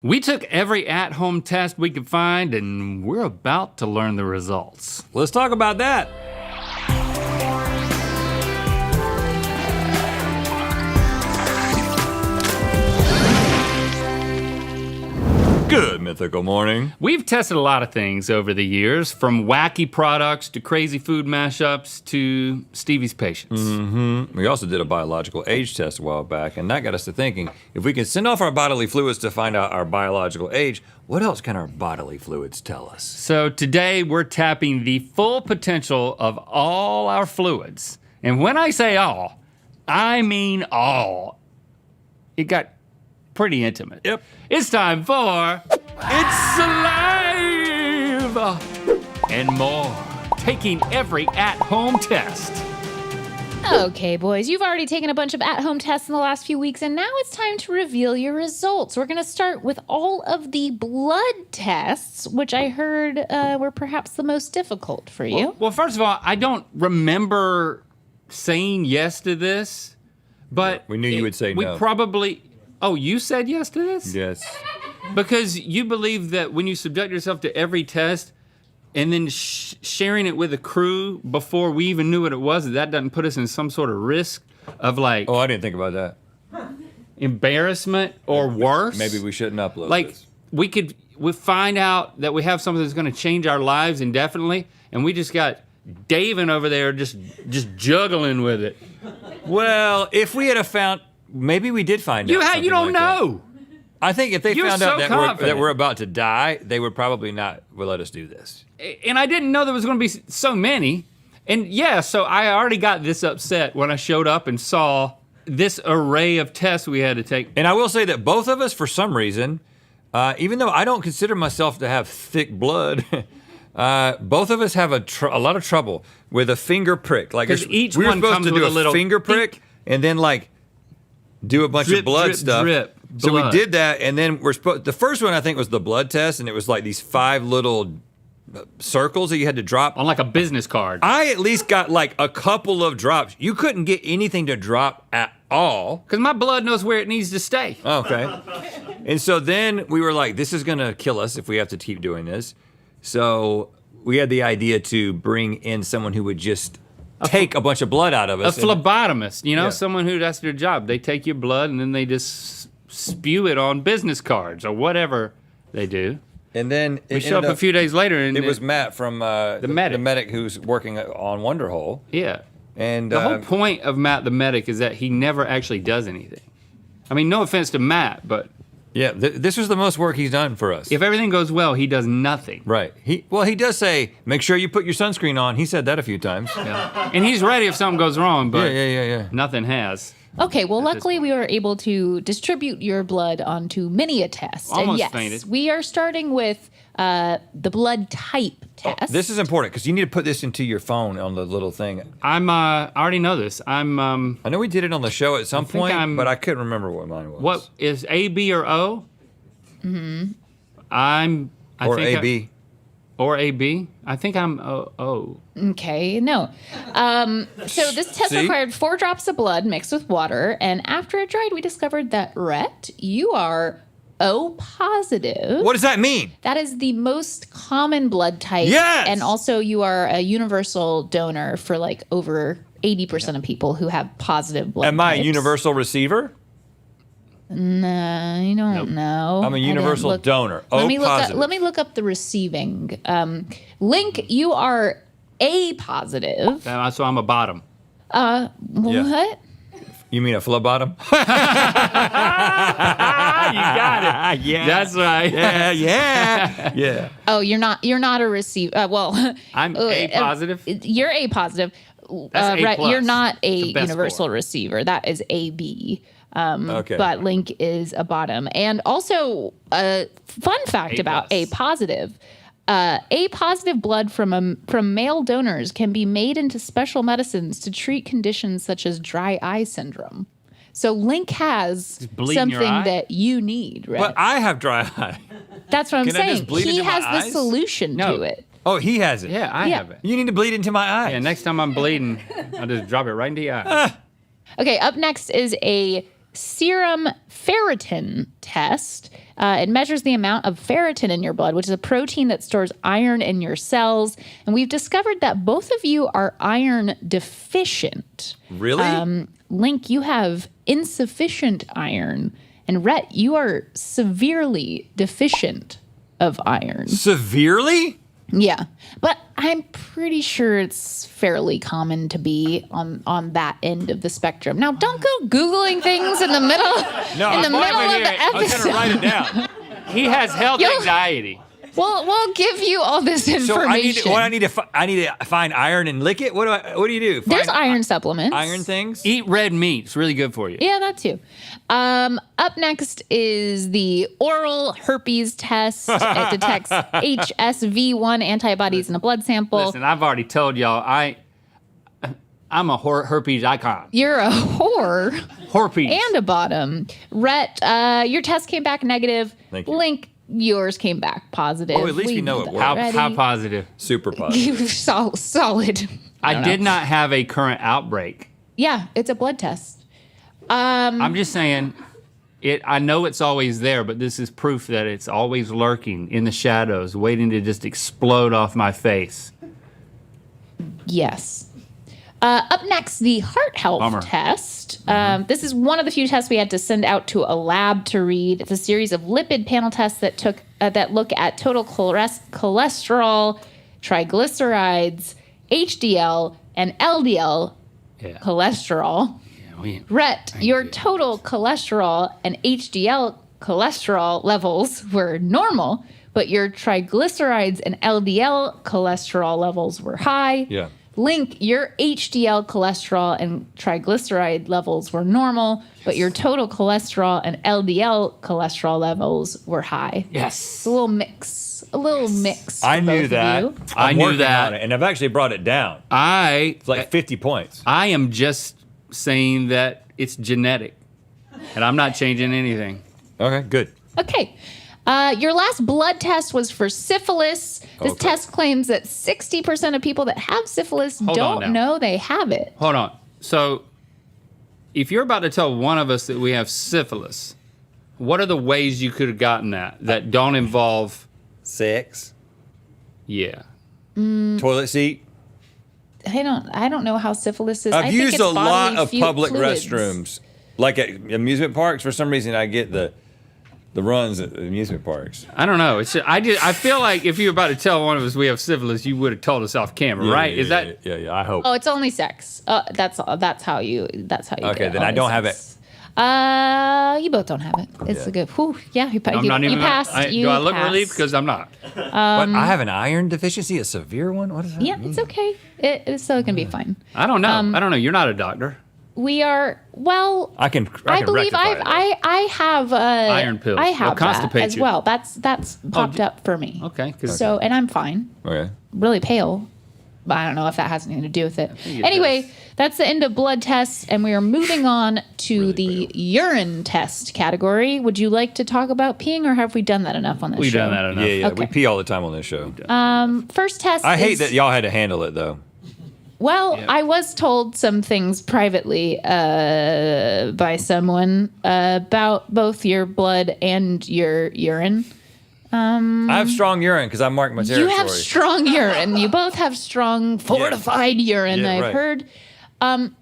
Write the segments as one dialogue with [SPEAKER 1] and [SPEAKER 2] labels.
[SPEAKER 1] We took every at-home test we could find, and we're about to learn the results.
[SPEAKER 2] Let's talk about that. Good mythical morning.
[SPEAKER 1] We've tested a lot of things over the years, from wacky products to crazy food mashups to Stevie's patience.
[SPEAKER 2] We also did a biological age test a while back, and that got us to thinking, if we can send off our bodily fluids to find out our biological age, what else can our bodily fluids tell us?
[SPEAKER 1] So today we're tapping the full potential of all our fluids. And when I say all, I mean all. It got pretty intimate.
[SPEAKER 2] Yep.
[SPEAKER 1] It's time for It's Saliva and more. Taking every at-home test.
[SPEAKER 3] Okay, boys, you've already taken a bunch of at-home tests in the last few weeks, and now it's time to reveal your results. We're gonna start with all of the blood tests, which I heard were perhaps the most difficult for you.
[SPEAKER 1] Well, first of all, I don't remember saying yes to this, but
[SPEAKER 2] We knew you would say no.
[SPEAKER 1] We probably, oh, you said yes to this?
[SPEAKER 2] Yes.
[SPEAKER 1] Because you believe that when you subject yourself to every test and then sharing it with a crew before we even knew what it was, that doesn't put us in some sort of risk of like
[SPEAKER 2] Oh, I didn't think about that.
[SPEAKER 1] embarrassment or worse.
[SPEAKER 2] Maybe we shouldn't upload
[SPEAKER 1] Like
[SPEAKER 2] this.
[SPEAKER 1] we find out that we have something that's gonna change our lives indefinitely, and we just got David over there just juggling with it.
[SPEAKER 2] Well, if we had found, maybe we did find out.
[SPEAKER 1] You
[SPEAKER 2] something
[SPEAKER 1] don't
[SPEAKER 2] like that.
[SPEAKER 1] know.
[SPEAKER 2] I think if they
[SPEAKER 1] You're
[SPEAKER 2] found
[SPEAKER 1] so
[SPEAKER 2] out that
[SPEAKER 1] confident.
[SPEAKER 2] we're about to die, they would probably not let us do this.
[SPEAKER 1] And I didn't know there was gonna be so many. And yeah, so I already got this upset when I showed up and saw this array of tests we had to take.
[SPEAKER 2] And I will say that both of us, for some reason, even though I don't consider myself to have thick blood, both of us have a lot of trouble with a finger prick. Like
[SPEAKER 1] 'Cause each
[SPEAKER 2] we were
[SPEAKER 1] one
[SPEAKER 2] supposed
[SPEAKER 1] comes
[SPEAKER 2] to do
[SPEAKER 1] with a
[SPEAKER 2] a
[SPEAKER 1] little
[SPEAKER 2] finger prick and then like do a bunch
[SPEAKER 1] Drip,
[SPEAKER 2] of blood
[SPEAKER 1] drip,
[SPEAKER 2] stuff.
[SPEAKER 1] drip,
[SPEAKER 2] So we
[SPEAKER 1] blood.
[SPEAKER 2] did that, and then we're supposed. The first one I think was the blood test, and it was like these 5 little circles that you had to drop.
[SPEAKER 1] On like a business card.
[SPEAKER 2] I at least got like a couple of drops. You couldn't get anything to drop at all.
[SPEAKER 1] Because my blood knows where it needs to stay.
[SPEAKER 2] Okay. And so then we were like, this is gonna kill us if we have to keep doing this. So we had the idea to bring in someone who would just take a bunch of blood out of
[SPEAKER 1] A
[SPEAKER 2] us.
[SPEAKER 1] phlebotomist, you know,
[SPEAKER 2] Yeah.
[SPEAKER 1] someone who that's their job. They take your blood and then they just spew it on business cards or whatever they do.
[SPEAKER 2] And then
[SPEAKER 1] We show up a few days later and
[SPEAKER 2] It was Matt from the
[SPEAKER 1] medic.
[SPEAKER 2] medic who's working on Wonderhole.
[SPEAKER 1] Yeah.
[SPEAKER 2] And
[SPEAKER 1] The whole point of Matt the medic is that he never actually does anything. I mean, no offense to Matt, but
[SPEAKER 2] yeah, this was the most work he's done for us.
[SPEAKER 1] if everything goes well, he does nothing.
[SPEAKER 2] Right. He does say, make sure you put your sunscreen on. He said that a few times.
[SPEAKER 1] Yeah. And he's ready if something goes wrong, but
[SPEAKER 2] Yeah.
[SPEAKER 1] nothing has.
[SPEAKER 3] Okay, well, luckily we were able to distribute your blood onto many a test. And
[SPEAKER 1] Almost
[SPEAKER 3] yes,
[SPEAKER 1] fainted.
[SPEAKER 3] we are starting with the blood type test.
[SPEAKER 2] This is important because you need to put this into your phone on the little thing.
[SPEAKER 1] I already know this. I'm,
[SPEAKER 2] I know we did it on the show at some
[SPEAKER 1] think
[SPEAKER 2] point,
[SPEAKER 1] I'm-
[SPEAKER 2] but I couldn't remember what mine was.
[SPEAKER 1] what is A, B, or O? Mm-hmm. I
[SPEAKER 2] Or
[SPEAKER 1] think
[SPEAKER 2] AB.
[SPEAKER 1] Or AB? I think I'm O.
[SPEAKER 3] Okay, no. So this test
[SPEAKER 2] See?
[SPEAKER 3] required 4 drops of blood mixed with water, and after it dried, we discovered that, Rhett, you are O positive.
[SPEAKER 2] What does that mean?
[SPEAKER 3] That is the most common blood type.
[SPEAKER 2] Yes!
[SPEAKER 3] And also you are a universal donor for like over 80% of people who have positive blood
[SPEAKER 2] Am I a
[SPEAKER 3] types.
[SPEAKER 2] universal receiver?
[SPEAKER 3] No, I don't know.
[SPEAKER 2] I'm a
[SPEAKER 3] I didn't
[SPEAKER 2] universal
[SPEAKER 3] look-
[SPEAKER 2] donor.
[SPEAKER 3] Let
[SPEAKER 2] O
[SPEAKER 3] me
[SPEAKER 2] positive.
[SPEAKER 3] let me look up the receiving. Link, you are A positive.
[SPEAKER 1] So I'm a bottom.
[SPEAKER 3] What?
[SPEAKER 2] You mean a phlebotom?
[SPEAKER 1] You got it.
[SPEAKER 2] Yeah.
[SPEAKER 1] That's right.
[SPEAKER 2] Yeah.
[SPEAKER 3] Oh, you're not a receiver. Well,
[SPEAKER 1] I'm A positive.
[SPEAKER 3] You're A positive.
[SPEAKER 1] That's A
[SPEAKER 3] right,
[SPEAKER 1] plus.
[SPEAKER 3] you're not a
[SPEAKER 1] The best
[SPEAKER 3] universal
[SPEAKER 1] score.
[SPEAKER 3] receiver. That is AB.
[SPEAKER 2] Okay.
[SPEAKER 3] But Link is a bottom. And also, a fun fact
[SPEAKER 1] A
[SPEAKER 3] about
[SPEAKER 1] plus.
[SPEAKER 3] A positive. A positive blood from male donors can be made into special medicines to treat conditions such as dry eye syndrome. So Link has
[SPEAKER 1] bleed in your
[SPEAKER 3] something
[SPEAKER 1] eye?
[SPEAKER 3] that you need, right?
[SPEAKER 2] But I have dry eye.
[SPEAKER 3] That's what I'm
[SPEAKER 2] Can I just
[SPEAKER 3] saying.
[SPEAKER 2] bleed
[SPEAKER 3] He
[SPEAKER 2] into my
[SPEAKER 3] has the
[SPEAKER 2] eyes?
[SPEAKER 3] solution
[SPEAKER 1] No.
[SPEAKER 3] to it.
[SPEAKER 2] Oh, he has it.
[SPEAKER 1] Yeah, I
[SPEAKER 3] Yeah.
[SPEAKER 1] have it.
[SPEAKER 2] You need to bleed into my eyes.
[SPEAKER 1] Yeah, next time I'm bleeding, I'll just drop it right into your eye.
[SPEAKER 3] Okay, up next is a serum ferritin test. It measures the amount of ferritin in your blood, which is a protein that stores iron in your cells. And we've discovered that both of you are iron deficient.
[SPEAKER 2] Really?
[SPEAKER 3] Link, you have insufficient iron. And Rhett, you are severely deficient of iron.
[SPEAKER 2] Severely?
[SPEAKER 3] Yeah. But I'm pretty sure it's fairly common to be on that end of the spectrum. Now, don't go Googling things in the middle,
[SPEAKER 2] No,
[SPEAKER 3] in the
[SPEAKER 2] I'm
[SPEAKER 3] middle
[SPEAKER 1] fine
[SPEAKER 3] of
[SPEAKER 1] with
[SPEAKER 3] the
[SPEAKER 1] it.
[SPEAKER 2] I was
[SPEAKER 3] episode.
[SPEAKER 2] going to write it down.
[SPEAKER 1] He has health
[SPEAKER 3] You'll-
[SPEAKER 1] anxiety.
[SPEAKER 3] We'll give you all this
[SPEAKER 2] So
[SPEAKER 3] information.
[SPEAKER 2] I need to find iron and lick it. What do you do?
[SPEAKER 3] There's
[SPEAKER 2] Find
[SPEAKER 3] iron supplements.
[SPEAKER 2] iron things.
[SPEAKER 1] Eat red meat. It's really good for you.
[SPEAKER 3] Yeah, that too. Up next is the oral herpes test. It detects HSV1 antibodies in a blood sample.
[SPEAKER 1] Listen, I've already told y'all I'm a herpes icon.
[SPEAKER 3] You're a whore
[SPEAKER 1] Herpes.
[SPEAKER 3] and a bottom. Rhett, your test came back negative.
[SPEAKER 2] Thank you.
[SPEAKER 3] Link, yours came back positive.
[SPEAKER 2] Oh, at least we know
[SPEAKER 3] knew
[SPEAKER 2] it
[SPEAKER 3] that
[SPEAKER 2] worked.
[SPEAKER 1] how
[SPEAKER 3] already.
[SPEAKER 1] positive?
[SPEAKER 2] Super positive.
[SPEAKER 3] Solid.
[SPEAKER 1] I did not have a current outbreak.
[SPEAKER 3] Yeah, it's a blood test.
[SPEAKER 1] I'm just saying, I know it's always there, but this is proof that it's always lurking in the shadows, waiting to just explode off my face.
[SPEAKER 3] Yes. Up next, the heart health
[SPEAKER 1] Bummer.
[SPEAKER 3] test. This is one of the few tests we had to send out to a lab to read. It's a series of lipid panel tests that look at total cholesterol, triglycerides, HDL, and LDL
[SPEAKER 1] Yeah.
[SPEAKER 3] cholesterol. Rhett, your total cholesterol and HDL cholesterol levels were normal, but your triglycerides and LDL cholesterol levels were high.
[SPEAKER 2] Yeah.
[SPEAKER 3] Link, your HDL cholesterol and triglyceride levels were normal, but your total cholesterol and LDL cholesterol levels were high.
[SPEAKER 1] Yes.
[SPEAKER 3] It's a little mix. A little mix.
[SPEAKER 2] I
[SPEAKER 3] for
[SPEAKER 2] knew
[SPEAKER 3] both of
[SPEAKER 2] that.
[SPEAKER 3] you.
[SPEAKER 1] I
[SPEAKER 2] I'm
[SPEAKER 1] knew
[SPEAKER 2] working
[SPEAKER 1] that.
[SPEAKER 2] on it, and I've actually brought it down.
[SPEAKER 1] It's
[SPEAKER 2] It's like 50 points.
[SPEAKER 1] I am just saying that it's genetic, and I'm not changing anything.
[SPEAKER 2] Okay, good.
[SPEAKER 3] Okay. Your last blood test was for syphilis. This
[SPEAKER 2] Okay.
[SPEAKER 3] test claims that 60% of people that have syphilis
[SPEAKER 1] Hold on
[SPEAKER 3] don't
[SPEAKER 1] now.
[SPEAKER 3] know they have it.
[SPEAKER 1] Hold on. So, if you're about to tell one of us that we have syphilis, what are the ways you could have gotten that don't involve?
[SPEAKER 2] Sex.
[SPEAKER 1] Yeah.
[SPEAKER 2] Toilet seat.
[SPEAKER 3] I don't know how syphilis is. I
[SPEAKER 2] I've
[SPEAKER 3] think
[SPEAKER 2] used
[SPEAKER 3] it's
[SPEAKER 2] a lot
[SPEAKER 3] bodily
[SPEAKER 2] of public
[SPEAKER 3] fluids.
[SPEAKER 2] restrooms. Like at amusement parks, for some reason I get the runs at the amusement parks.
[SPEAKER 1] I don't know. I feel like if you were about to tell one of us we have syphilis, you would have told us off camera, right?
[SPEAKER 2] Yeah,
[SPEAKER 1] Is that?
[SPEAKER 2] Yeah, I hope.
[SPEAKER 3] Oh, it's only sex. That's how you.
[SPEAKER 2] Okay,
[SPEAKER 3] get
[SPEAKER 2] then I
[SPEAKER 3] only
[SPEAKER 2] don't have
[SPEAKER 3] sex. You both don't have it. It's
[SPEAKER 2] Yeah.
[SPEAKER 3] a good. Whew, yeah, you
[SPEAKER 1] I'm not even.
[SPEAKER 3] passed.
[SPEAKER 1] Do I look
[SPEAKER 3] passed.
[SPEAKER 1] relieved because I'm not?
[SPEAKER 2] But I have an iron deficiency, a severe one? What does that
[SPEAKER 3] Yeah,
[SPEAKER 2] mean?
[SPEAKER 3] it's okay. It's still gonna be fine.
[SPEAKER 1] I don't know. I don't know. You're not a doctor.
[SPEAKER 3] We are well.
[SPEAKER 2] I can
[SPEAKER 3] believe
[SPEAKER 2] rectify it.
[SPEAKER 3] I have
[SPEAKER 1] Iron pills.
[SPEAKER 3] I
[SPEAKER 1] They'll
[SPEAKER 3] have that
[SPEAKER 1] constipate
[SPEAKER 3] as
[SPEAKER 1] you.
[SPEAKER 3] well. That's popped up for me.
[SPEAKER 1] Okay. 'Cause
[SPEAKER 3] So and I'm fine.
[SPEAKER 2] Okay.
[SPEAKER 3] Really pale. But I don't know if that has anything to do with it.
[SPEAKER 1] think it
[SPEAKER 3] Anyway,
[SPEAKER 1] does.
[SPEAKER 3] that's the end of blood tests, and we are moving on to
[SPEAKER 2] Really
[SPEAKER 3] the urine test category. Would you like to talk about peeing, or have we done that enough on this
[SPEAKER 1] we've
[SPEAKER 3] show?
[SPEAKER 1] done that enough.
[SPEAKER 2] Yeah. We
[SPEAKER 3] Okay.
[SPEAKER 2] pee all the time on this show.
[SPEAKER 3] First test.
[SPEAKER 2] I hate
[SPEAKER 3] is-
[SPEAKER 2] that y'all had to handle it, though.
[SPEAKER 3] Well,
[SPEAKER 1] Yeah.
[SPEAKER 3] I was told some things privately by someone about both your blood and your urine.
[SPEAKER 2] I have strong urine because I marked my territory.
[SPEAKER 3] You have strong urine. You both have strong, fortified urine,
[SPEAKER 2] Yeah,
[SPEAKER 3] I've
[SPEAKER 2] right.
[SPEAKER 3] heard.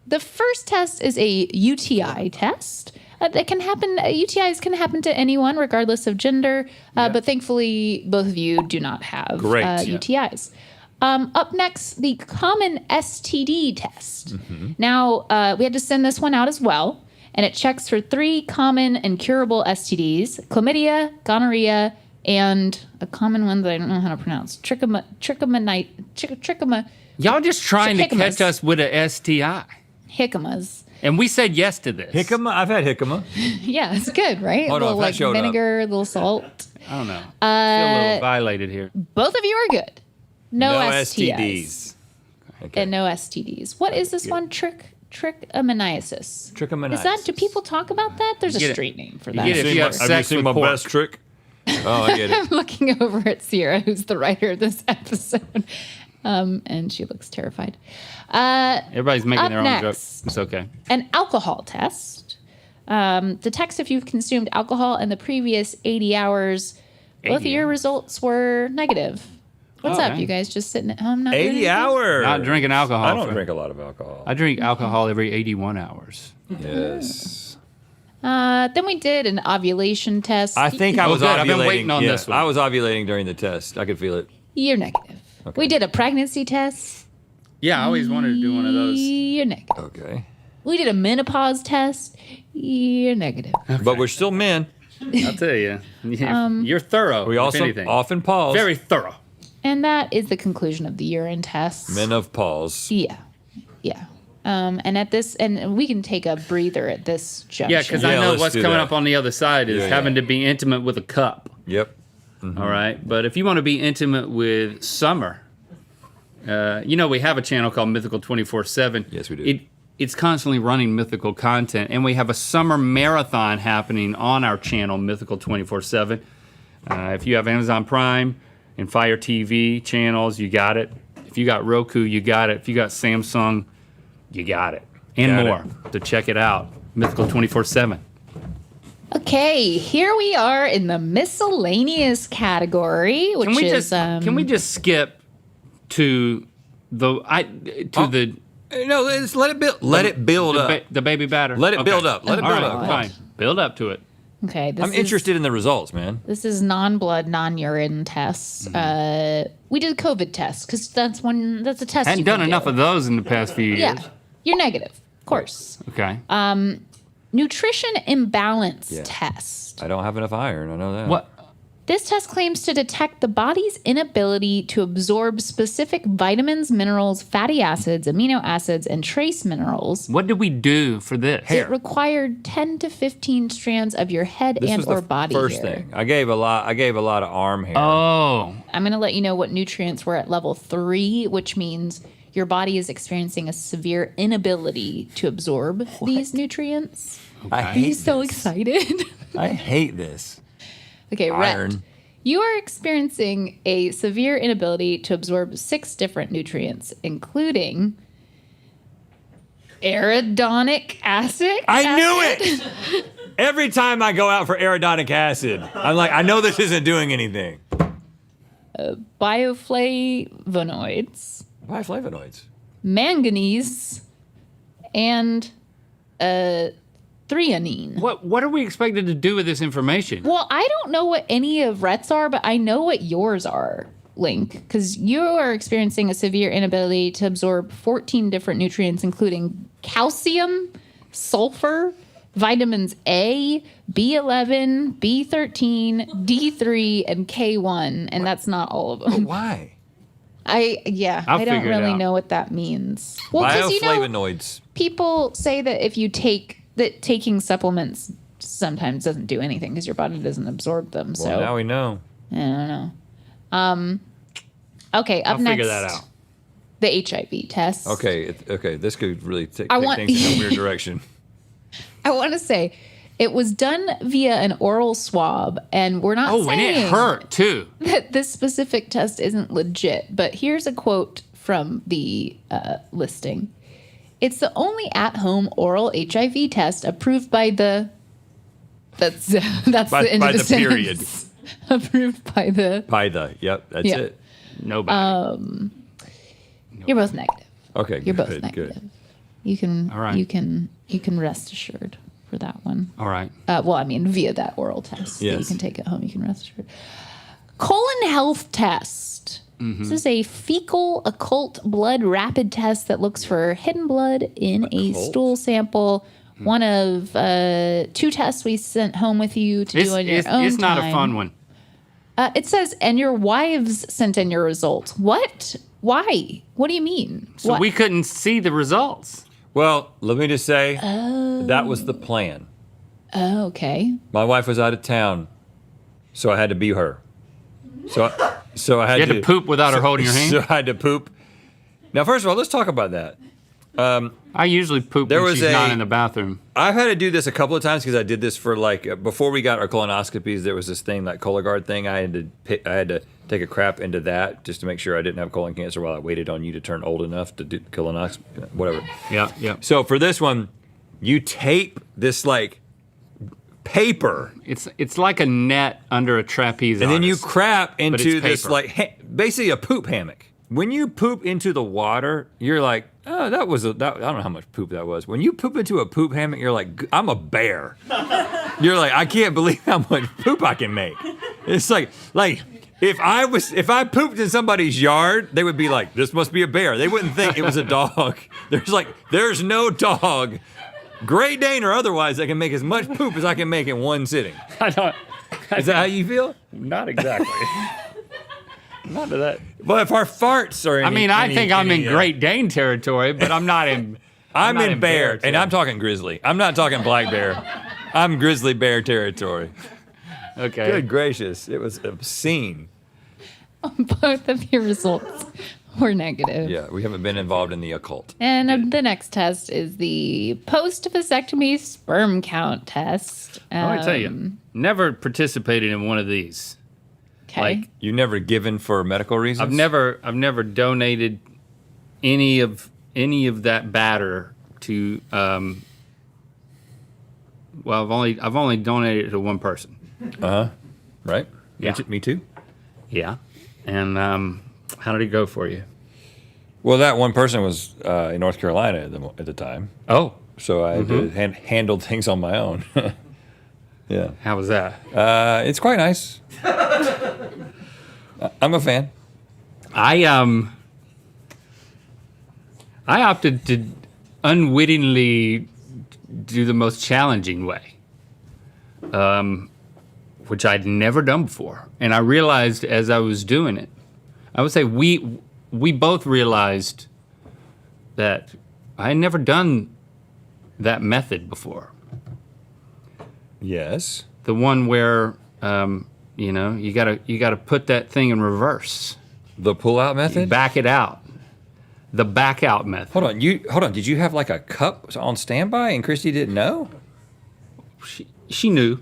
[SPEAKER 3] The first test is a UTI test. That can happen. UTIs can happen to anyone, regardless of gender. But thankfully, both of you do not have
[SPEAKER 2] Great. Yeah.
[SPEAKER 3] UTIs. Up next, the common STD test.
[SPEAKER 2] Mm-hmm.
[SPEAKER 3] Now, we had to send this one out as well, and it checks for 3 common and curable STDs: chlamydia, gonorrhea, and a common one that I don't know how to pronounce: trichomoniasis.
[SPEAKER 1] Y'all just trying to
[SPEAKER 3] Jickamas.
[SPEAKER 1] catch us with a STI,
[SPEAKER 3] Jickamas.
[SPEAKER 1] and we said yes to this.
[SPEAKER 2] Jicama? I've had jicama.
[SPEAKER 3] Yeah, it's good, right?
[SPEAKER 2] Hold
[SPEAKER 3] a
[SPEAKER 2] on,
[SPEAKER 3] little
[SPEAKER 2] if that
[SPEAKER 3] like
[SPEAKER 2] showed up.
[SPEAKER 3] vinegar, a little salt.
[SPEAKER 1] I don't know. I feel a little violated here.
[SPEAKER 3] Both of you are good. No,
[SPEAKER 2] No
[SPEAKER 3] STIs.
[SPEAKER 2] STDs. Okay.
[SPEAKER 3] And no STDs. What is this one? Trichomoniasis.
[SPEAKER 2] Trichomoniasis.
[SPEAKER 3] Is that? Do people talk about that? There's a
[SPEAKER 1] get it.
[SPEAKER 3] street name for
[SPEAKER 1] You
[SPEAKER 3] that.
[SPEAKER 1] get it if you have sex with pork.
[SPEAKER 2] trick? Oh, I get it.
[SPEAKER 3] I'm looking over at Sierra, who's the writer of this episode, and she looks terrified.
[SPEAKER 1] Everybody's making
[SPEAKER 3] Up
[SPEAKER 1] their own
[SPEAKER 3] next.
[SPEAKER 1] jokes. It's okay.
[SPEAKER 3] An alcohol test. Detects if you've consumed alcohol in the previous 80 hours. Both of
[SPEAKER 1] 80
[SPEAKER 3] your results were negative. What's up,
[SPEAKER 1] dang.
[SPEAKER 3] you guys? Just sitting at home, not doing
[SPEAKER 2] 80
[SPEAKER 3] anything?
[SPEAKER 2] hours.
[SPEAKER 1] Not drinking alcohol.
[SPEAKER 2] I don't drink a lot of alcohol.
[SPEAKER 1] I drink alcohol every 81 hours.
[SPEAKER 2] Yes.
[SPEAKER 3] Then we did an ovulation test.
[SPEAKER 2] I think I was
[SPEAKER 1] good.
[SPEAKER 2] ovulating.
[SPEAKER 1] I've been waiting on this one.
[SPEAKER 2] I was ovulating during the test. I could feel it.
[SPEAKER 3] You're negative.
[SPEAKER 2] Okay.
[SPEAKER 3] We did a pregnancy test.
[SPEAKER 1] Yeah, I always wanted to do one of those.
[SPEAKER 3] You're negative.
[SPEAKER 2] Okay.
[SPEAKER 3] We did a menopause test. You're negative.
[SPEAKER 2] But we're still men.
[SPEAKER 1] I'll tell you. You're thorough.
[SPEAKER 2] We
[SPEAKER 1] if
[SPEAKER 2] also
[SPEAKER 1] anything.
[SPEAKER 2] often pause.
[SPEAKER 1] Very thorough.
[SPEAKER 3] And that is the conclusion of the urine test.
[SPEAKER 2] Men of pause.
[SPEAKER 3] Yeah. Yeah. And at this, and we can take a breather at this junction.
[SPEAKER 1] Yeah, because I
[SPEAKER 2] Yeah,
[SPEAKER 1] know
[SPEAKER 2] let's
[SPEAKER 1] what's
[SPEAKER 2] do
[SPEAKER 1] coming
[SPEAKER 2] that.
[SPEAKER 1] up on the other side is
[SPEAKER 2] Yeah,
[SPEAKER 1] having
[SPEAKER 2] yeah.
[SPEAKER 1] to be intimate with a cup.
[SPEAKER 2] Yep.
[SPEAKER 1] All right. But if you want to be intimate with Summer, we have a channel called Mythical 24/7.
[SPEAKER 2] Yes, we do.
[SPEAKER 1] It's constantly running mythical content, and we have a summer marathon happening on our channel, Mythical 24/7. If you have Amazon Prime and Fire TV channels, you got it. If you got Roku, you got it. If you got Samsung, you got it. And
[SPEAKER 2] Got it.
[SPEAKER 1] more. To check it out, Mythical 24/7.
[SPEAKER 3] Okay, here we are in the miscellaneous category, which
[SPEAKER 1] Can we
[SPEAKER 3] is
[SPEAKER 1] can we just skip to the
[SPEAKER 2] No, let it build. Let it build up.
[SPEAKER 1] the baby batter?
[SPEAKER 2] Let it build up. Let it
[SPEAKER 1] All
[SPEAKER 2] build
[SPEAKER 1] right,
[SPEAKER 2] up.
[SPEAKER 1] fine. Build up to it.
[SPEAKER 3] okay. This
[SPEAKER 2] I'm
[SPEAKER 3] is,
[SPEAKER 2] interested in the results, man.
[SPEAKER 3] This is non-blood, non-urine tests. We did a COVID test because that's a test.
[SPEAKER 1] Hadn't
[SPEAKER 3] you
[SPEAKER 1] done
[SPEAKER 3] can
[SPEAKER 1] enough
[SPEAKER 3] do.
[SPEAKER 1] of those in the past few years.
[SPEAKER 3] Yeah, you're negative, of course.
[SPEAKER 1] Okay.
[SPEAKER 3] Nutrition imbalance
[SPEAKER 2] Yeah.
[SPEAKER 3] test.
[SPEAKER 2] I don't have enough iron. I know that.
[SPEAKER 1] What?
[SPEAKER 3] This test claims to detect the body's inability to absorb specific vitamins, minerals, fatty acids, amino acids, and trace minerals.
[SPEAKER 1] What did we do for this?
[SPEAKER 3] It required 10 to 15 strands of your head
[SPEAKER 2] This
[SPEAKER 3] and
[SPEAKER 2] was
[SPEAKER 3] or
[SPEAKER 2] the
[SPEAKER 3] body
[SPEAKER 2] first
[SPEAKER 3] hair.
[SPEAKER 2] thing. I gave a lot of arm hair.
[SPEAKER 1] Oh,
[SPEAKER 3] I'm going to let you know what nutrients were at level 3, which means your body is experiencing a severe inability to absorb these nutrients.
[SPEAKER 2] I
[SPEAKER 3] Are
[SPEAKER 2] hate
[SPEAKER 3] you so
[SPEAKER 2] this.
[SPEAKER 3] excited?
[SPEAKER 2] I hate this.
[SPEAKER 3] Okay,
[SPEAKER 2] Iron.
[SPEAKER 3] Rhett. You are experiencing a severe inability to absorb 6 different nutrients, including arachidonic acid.
[SPEAKER 2] I knew it. Every time I go out for arachidonic acid, I'm like, I know this isn't doing anything.
[SPEAKER 3] Bioflavonoids,
[SPEAKER 2] Why flavonoids?
[SPEAKER 3] manganese, and threonine.
[SPEAKER 1] what are we expected to do with this information?
[SPEAKER 3] Well, I don't know what any of Rhett's are, but I know what yours are, Link, because you are experiencing a severe inability to absorb 14 different nutrients, including calcium, sulfur, vitamins A, B11, B13, D3, and K1, and that's not all of them.
[SPEAKER 2] Why?
[SPEAKER 1] I'll
[SPEAKER 3] I don't
[SPEAKER 1] figure it
[SPEAKER 3] really
[SPEAKER 1] out.
[SPEAKER 3] know what that means. Well, because
[SPEAKER 2] Bioflavonoids.
[SPEAKER 3] people say that if you taking supplements sometimes doesn't do anything because your body doesn't absorb them.
[SPEAKER 2] Well,
[SPEAKER 3] So
[SPEAKER 2] now we know.
[SPEAKER 3] I don't know. Okay, up
[SPEAKER 1] I'll
[SPEAKER 3] next,
[SPEAKER 1] figure that out.
[SPEAKER 3] the HIV test.
[SPEAKER 2] Okay. This could really take
[SPEAKER 3] I want-
[SPEAKER 2] things in a weird direction.
[SPEAKER 3] I want to say it was done via an oral swab, and we're not
[SPEAKER 1] Oh, and
[SPEAKER 3] saying
[SPEAKER 1] it hurt too.
[SPEAKER 3] that this specific test isn't legit. But here's a quote from the listing. It's the only at-home oral HIV test approved by the. That's
[SPEAKER 2] By-
[SPEAKER 3] the end
[SPEAKER 2] by
[SPEAKER 3] of the,
[SPEAKER 2] the period.
[SPEAKER 3] sentence. Approved by the.
[SPEAKER 2] Yep, that's
[SPEAKER 3] Yeah.
[SPEAKER 2] it.
[SPEAKER 1] Nobody.
[SPEAKER 3] You're both negative.
[SPEAKER 2] Okay,
[SPEAKER 3] You're both
[SPEAKER 2] good,
[SPEAKER 3] negative.
[SPEAKER 2] good.
[SPEAKER 3] You can.
[SPEAKER 1] All right.
[SPEAKER 3] You can rest assured for that one.
[SPEAKER 1] All right.
[SPEAKER 3] Well, I mean, via that oral test that you
[SPEAKER 2] Yes.
[SPEAKER 3] can take at home, you can rest assured. Colon health test. This is a fecal occult blood rapid test that looks for hidden blood in a
[SPEAKER 2] Occult?
[SPEAKER 3] stool sample. One of 2 tests we sent home with you to do on your own
[SPEAKER 1] It's not a
[SPEAKER 3] time.
[SPEAKER 1] fun one.
[SPEAKER 3] It says, and your wives sent in your results. What? Why? What do you mean?
[SPEAKER 1] So
[SPEAKER 3] What?
[SPEAKER 1] we couldn't see the results.
[SPEAKER 2] Well, let me just say that was the plan.
[SPEAKER 3] Oh, okay.
[SPEAKER 2] My wife was out of town, so I had to be her. So I had
[SPEAKER 1] You had to poop without her holding your hand?
[SPEAKER 2] So I had to poop. Now, first of all, let's talk about that.
[SPEAKER 1] I usually poop
[SPEAKER 2] There
[SPEAKER 1] when
[SPEAKER 2] was
[SPEAKER 1] she's not
[SPEAKER 2] a-
[SPEAKER 1] in the bathroom.
[SPEAKER 2] I've had to do this a couple of times because I did this for before we got our colonoscopies. There was this thing like Cologuard thing. I had to take a crap into that just to make sure I didn't have colon cancer while I waited on you to turn old enough to do colonoscopy, whatever.
[SPEAKER 1] Yeah.
[SPEAKER 2] So for this one, you tape this paper.
[SPEAKER 1] It's like a net under a trapeze.
[SPEAKER 2] And then you
[SPEAKER 1] artist.
[SPEAKER 2] crap into
[SPEAKER 1] it's
[SPEAKER 2] this
[SPEAKER 1] paper.
[SPEAKER 2] like basically a poop hammock. When you poop into the water, you're like, oh, I don't know how much poop that was. When you poop into a poop hammock, you're like, I'm a bear. You're like, I can't believe how much poop I can make. It's like if I pooped in somebody's yard, they would be like, this must be a bear. They wouldn't think it was a dog. There's no dog, Great Dane or otherwise, that can make as much poop as I can make in one sitting. Is that how you feel?
[SPEAKER 1] Not exactly. Not to that.
[SPEAKER 2] Well, if our farts are in
[SPEAKER 1] I think I'm in Great Dane territory, but I'm not in.
[SPEAKER 2] I'm
[SPEAKER 1] not
[SPEAKER 2] in bear,
[SPEAKER 1] territory.
[SPEAKER 2] and I'm talking grizzly. I'm not talking black bear. I'm grizzly bear territory.
[SPEAKER 1] Okay.
[SPEAKER 2] Good gracious, it was obscene.
[SPEAKER 3] Both of your results were negative.
[SPEAKER 2] Yeah, we haven't been involved in the occult.
[SPEAKER 3] And the next test is the post-vasectomy sperm count test.
[SPEAKER 1] Let me tell you, never participated in one of these.
[SPEAKER 3] Okay.
[SPEAKER 1] Like,
[SPEAKER 2] You never given for medical reasons?
[SPEAKER 1] I've never donated any of that batter to. Well, I've only donated it to one person.
[SPEAKER 2] Right?
[SPEAKER 1] Yeah.
[SPEAKER 2] Me too.
[SPEAKER 1] Yeah, and how did it go for you?
[SPEAKER 2] Well, that one person was in North Carolina at the time,
[SPEAKER 1] Oh,
[SPEAKER 2] so I had to handle things on my own. Yeah.
[SPEAKER 1] how was that?
[SPEAKER 2] It's quite nice. I'm a fan.
[SPEAKER 1] I opted to unwittingly do the most challenging way, which I'd never done before, and I realized as I was doing it, I would say we both realized that I had never done that method before.
[SPEAKER 2] Yes.
[SPEAKER 1] The one where you gotta put that thing in reverse,
[SPEAKER 2] The pull-out method?
[SPEAKER 1] back it out, the back out method.
[SPEAKER 2] Hold on. Did you have like a cup on standby and Christy didn't know?
[SPEAKER 1] She knew.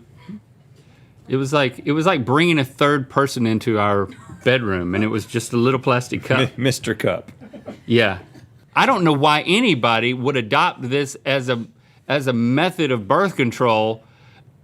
[SPEAKER 1] It was like bringing a third person into our bedroom, and it was just a little plastic cup.
[SPEAKER 2] Mr. Cup.
[SPEAKER 1] Yeah, I don't know why anybody would adopt this as a method of birth control.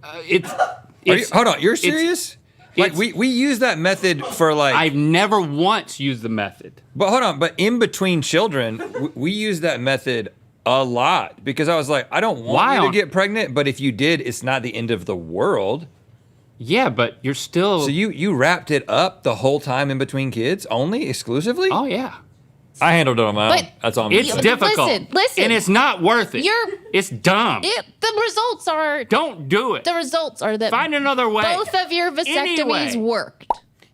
[SPEAKER 2] Hold on. You're serious? Like we use that method for like.
[SPEAKER 1] I've never once used the method.
[SPEAKER 2] But hold on. But in between children, we use that method a lot because I was like, I don't want you to get pregnant, but if you did, it's not the end of the world.
[SPEAKER 1] Yeah, but you're still.
[SPEAKER 2] So you wrapped it up the whole time in between kids, only exclusively?
[SPEAKER 1] Oh yeah.
[SPEAKER 2] I handled it on my own.
[SPEAKER 3] But-
[SPEAKER 2] That's all I'm
[SPEAKER 1] It's
[SPEAKER 2] saying.
[SPEAKER 1] difficult.
[SPEAKER 3] Listen.
[SPEAKER 1] And it's not worth it. It's dumb.
[SPEAKER 3] The results are
[SPEAKER 1] Don't do it.
[SPEAKER 3] the results are that
[SPEAKER 1] Find another way.
[SPEAKER 3] both of your vasectomies
[SPEAKER 1] Anyway.
[SPEAKER 3] worked.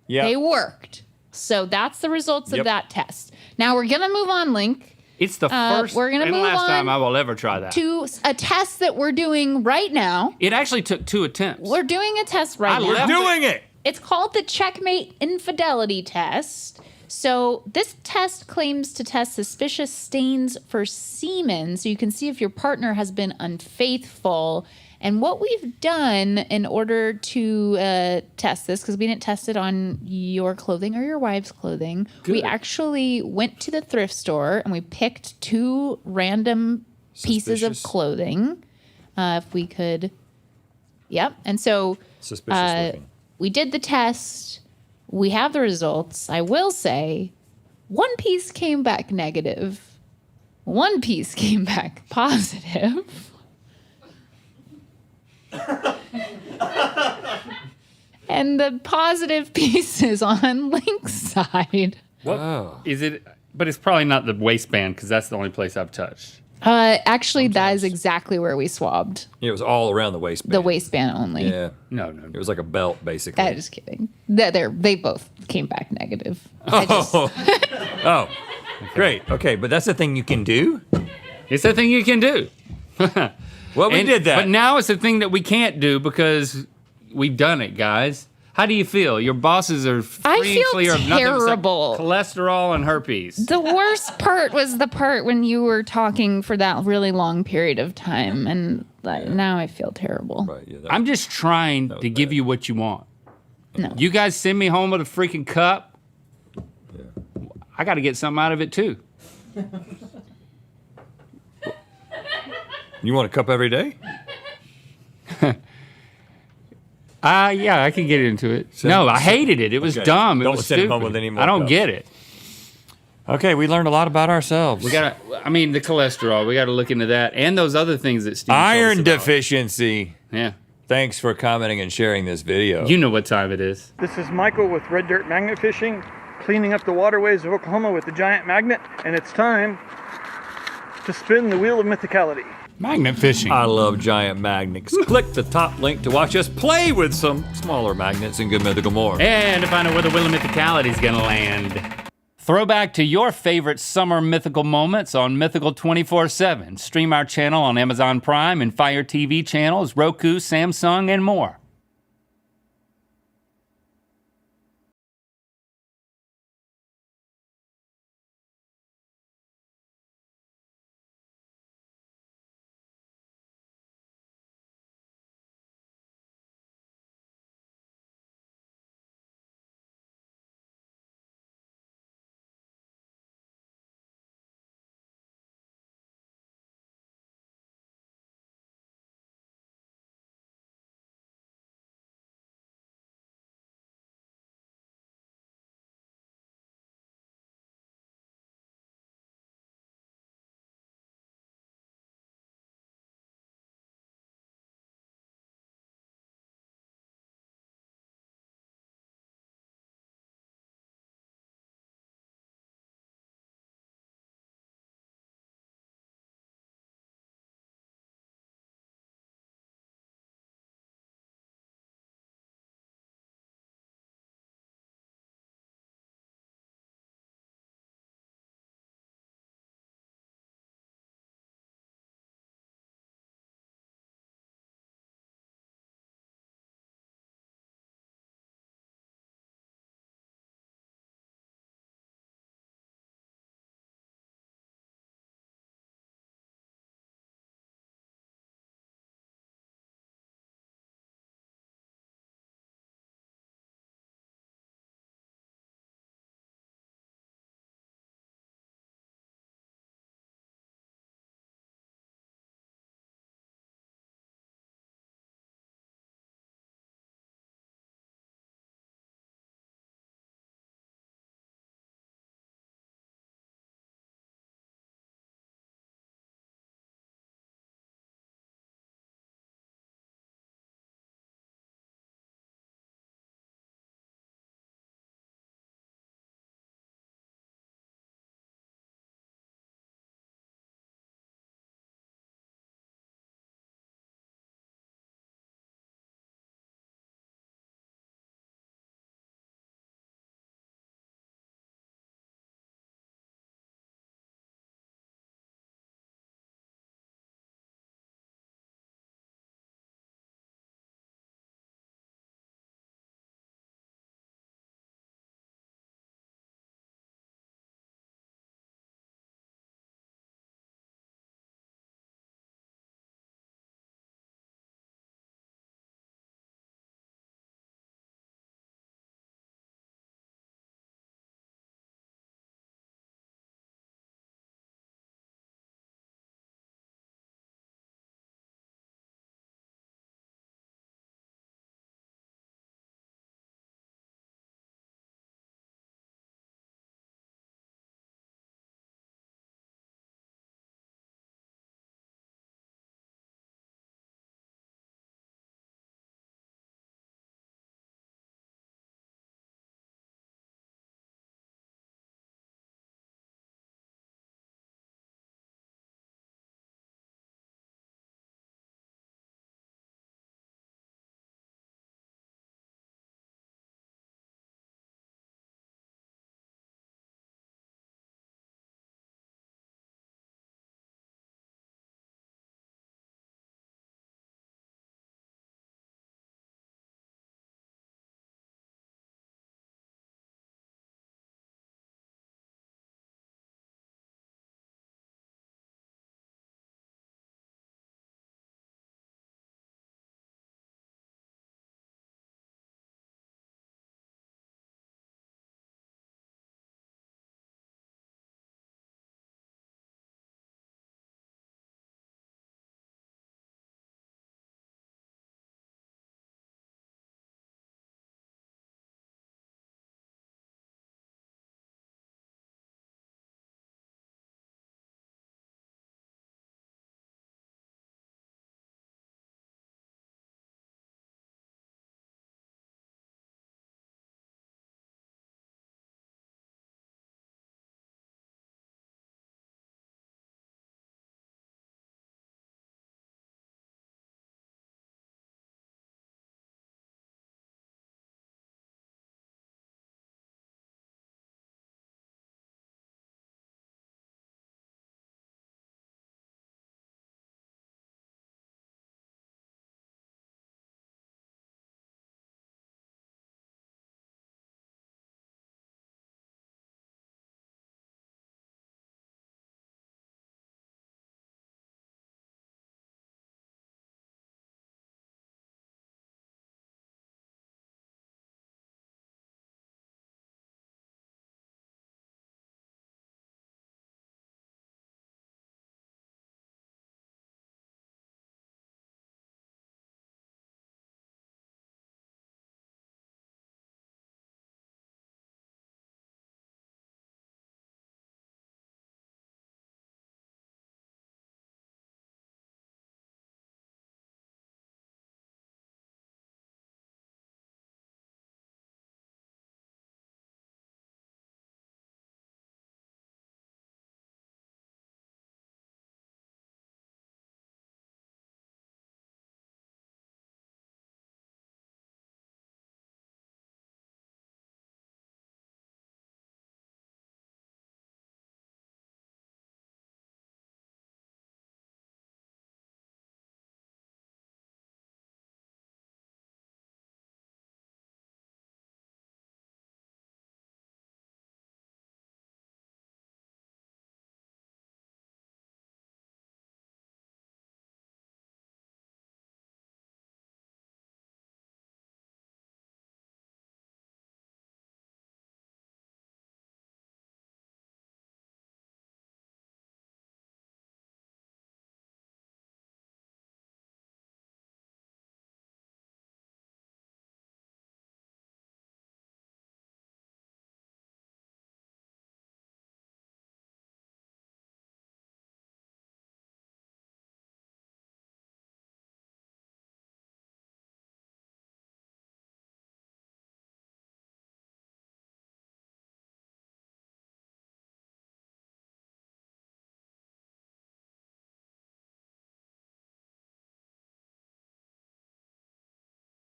[SPEAKER 2] Yeah.
[SPEAKER 3] They worked. So that's the results of
[SPEAKER 2] Yep.
[SPEAKER 3] that test. Now we're gonna move on, Link,
[SPEAKER 1] It's the first
[SPEAKER 3] we're gonna
[SPEAKER 1] and
[SPEAKER 3] move
[SPEAKER 1] last
[SPEAKER 3] on
[SPEAKER 1] time I will ever try that.
[SPEAKER 3] to a test that we're doing right now.
[SPEAKER 1] It actually took 2 attempts.
[SPEAKER 3] We're doing a test right
[SPEAKER 1] I
[SPEAKER 3] now.
[SPEAKER 1] left-
[SPEAKER 2] Doing it.
[SPEAKER 3] It's called the Checkmate Infidelity Test. So this test claims to test suspicious stains for semen, so you can see if your partner has been unfaithful. And what we've done in order to test this, because we didn't test it on your clothing or your wife's clothing, we actually went to the thrift store and we picked 2 random pieces of
[SPEAKER 2] Suspicious.
[SPEAKER 3] clothing. If we could, yep. And so
[SPEAKER 2] Suspicious looking.
[SPEAKER 3] we did the test. We have the results. I will say, one piece came back negative. One piece came back positive. And the positive piece is on Link's side.
[SPEAKER 2] Oh.
[SPEAKER 1] Is it? But it's probably not the waistband because that's the only place I've touched.
[SPEAKER 3] Actually, that is exactly where we swabbed.
[SPEAKER 2] It was all around the waistband.
[SPEAKER 3] The waistband only.
[SPEAKER 2] Yeah.
[SPEAKER 1] No.
[SPEAKER 2] It was like a belt, basically.
[SPEAKER 3] I'm just kidding. They both came back negative.
[SPEAKER 2] Oh, great. Okay, but that's the thing you can do?
[SPEAKER 1] It's a thing you can do.
[SPEAKER 2] Well, we did that.
[SPEAKER 1] But now it's a thing that we can't do because we've done it, guys. How do you feel? Your bosses are free
[SPEAKER 3] I
[SPEAKER 1] and
[SPEAKER 3] feel
[SPEAKER 1] clear of nothing except
[SPEAKER 3] terrible.
[SPEAKER 1] cholesterol and herpes.
[SPEAKER 3] The worst part was the part when you were talking for that really long period of time, and now I feel terrible.
[SPEAKER 2] Right, yeah,
[SPEAKER 1] I'm just trying to give you what you want.
[SPEAKER 3] No.
[SPEAKER 1] You guys send me home with a freaking cup. I got to get something out of it too.
[SPEAKER 2] You want a cup every day?
[SPEAKER 1] Yeah, I can get into it. No, I hated it. It was dumb. It
[SPEAKER 2] Don't
[SPEAKER 1] was
[SPEAKER 2] send him
[SPEAKER 1] stupid.
[SPEAKER 2] home with any more
[SPEAKER 1] I don't
[SPEAKER 2] cups.
[SPEAKER 1] get it.
[SPEAKER 2] Okay, we learned a lot about ourselves.
[SPEAKER 1] We gotta. I mean, the cholesterol. We gotta look into that and those other things that Steve.
[SPEAKER 2] Iron
[SPEAKER 1] told us about.
[SPEAKER 2] deficiency.
[SPEAKER 1] Yeah.
[SPEAKER 2] Thanks for commenting and sharing this video.
[SPEAKER 1] You know what time it is.
[SPEAKER 4] This is Michael with Red Dirt Magnet Fishing, cleaning up the waterways of Oklahoma with the giant magnet, and it's time to spin the wheel of mythicality.
[SPEAKER 1] Magnet fishing.
[SPEAKER 2] I love giant magnets. Click the top link to watch us play with some smaller magnets and Good Mythical more.
[SPEAKER 1] And to find out where the wheel of mythicality is gonna land. Throwback to your favorite summer mythical moments on Mythical 24/7. Stream our channel on Amazon Prime and Fire TV channels, Roku, Samsung, and more.